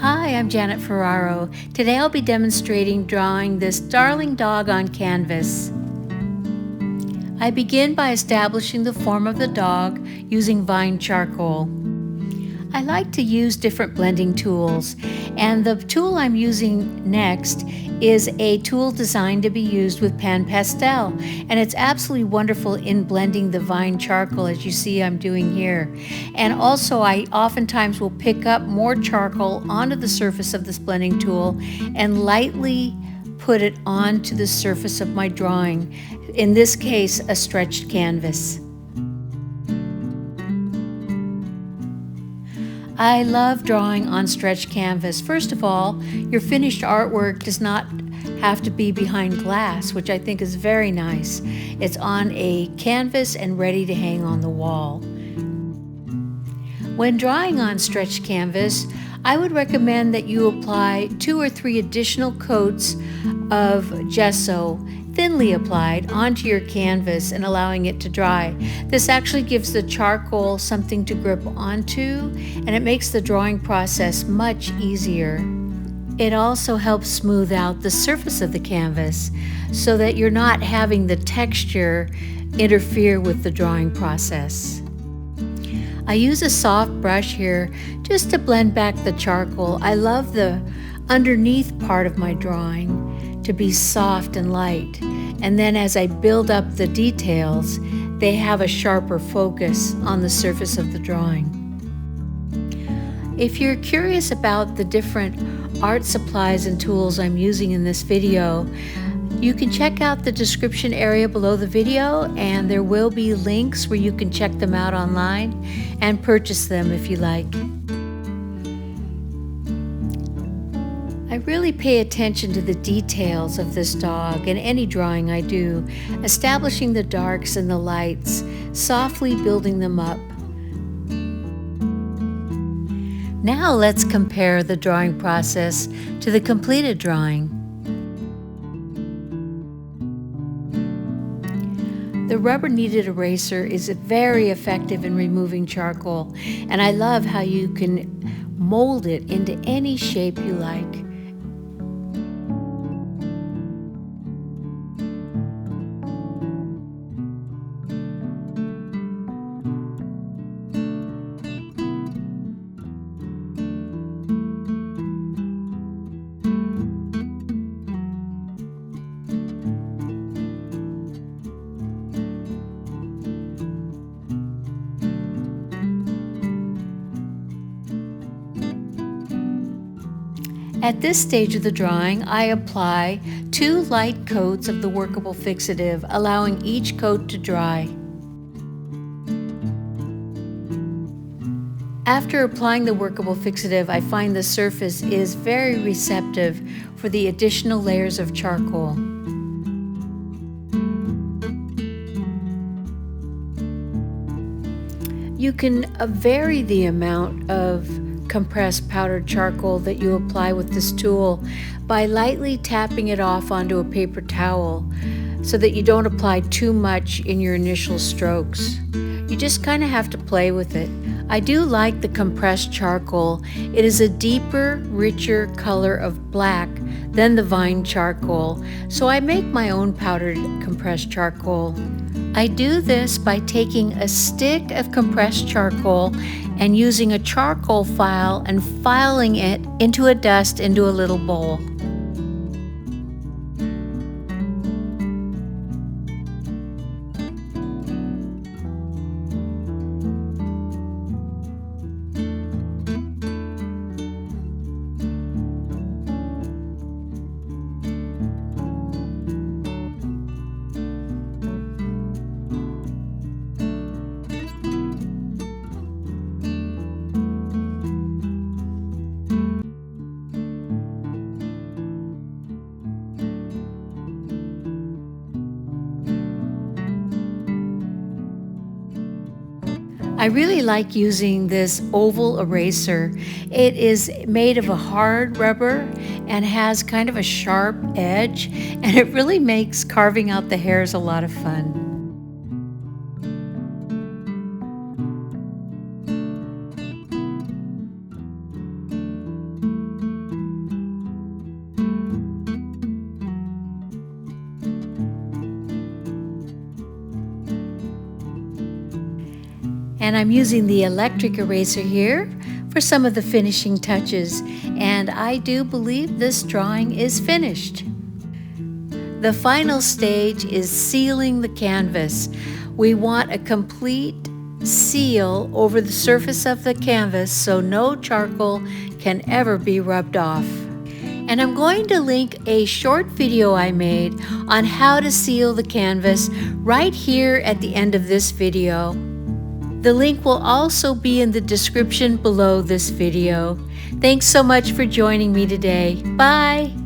Hi, I'm Janet Ferraro. Today I'll be demonstrating drawing this darling dog on canvas. I begin by establishing the form of the dog using vine charcoal. I like to use different blending tools, and the tool I'm using next is a tool designed to be used with pan pastel, and it's absolutely wonderful in blending the vine charcoal as you see I'm doing here. And also I oftentimes will pick up more charcoal onto the surface of this blending tool and lightly put it onto the surface of my drawing, in this case a stretched canvas. I love drawing on stretched canvas. First of all, your finished artwork does not have to be behind glass, which I think is very nice. It's on a canvas and ready to hang on the wall. When drawing on stretched canvas, I would recommend that you apply 2 or 3 additional coats of gesso, thinly applied, onto your canvas and allowing it to dry. This actually gives the charcoal something to grip onto, and it makes the drawing process much easier. It also helps smooth out the surface of the canvas so that you're not having the texture interfere with the drawing process. I use a soft brush here just to blend back the charcoal. I love the underneath part of my drawing to be soft and light, and then as I build up the details, they have a sharper focus on the surface of the drawing. If you're curious about the different art supplies and tools I'm using in this video, you can check out the description area below the video, and there will be links where you can check them out online and purchase them if you like. I really pay attention to the details of this dog in any drawing I do, establishing the darks and the lights, softly building them up. Now let's compare the drawing process to the completed drawing. The rubber kneaded eraser is very effective in removing charcoal, and I love how you can mold it into any shape you like. At this stage of the drawing, I apply 2 light coats of the Workable Fixative, allowing each coat to dry. After applying the Workable Fixative, I find the surface is very receptive for the additional layers of charcoal. You can vary the amount of compressed powdered charcoal that you apply with this tool by lightly tapping it off onto a paper towel so that you don't apply too much in your initial strokes. You just kind of have to play with it. I do like the compressed charcoal. It is a deeper, richer color of black than the vine charcoal, so I make my own powdered compressed charcoal. I do this by taking a stick of compressed charcoal and using a charcoal file and filing it into a dust into a little bowl. I really like using this oval eraser. It is made of a hard rubber and has kind of a sharp edge, and it really makes carving out the hairs a lot of fun. And I'm using the electric eraser here for some of the finishing touches, and I do believe this drawing is finished. The final stage is sealing the canvas. We want a complete seal over the surface of the canvas so no charcoal can ever be rubbed off. And I'm going to link a short video I made on how to seal the canvas right here at the end of this video. The link will also be in the description below this video. Thanks so much for joining me today. Bye!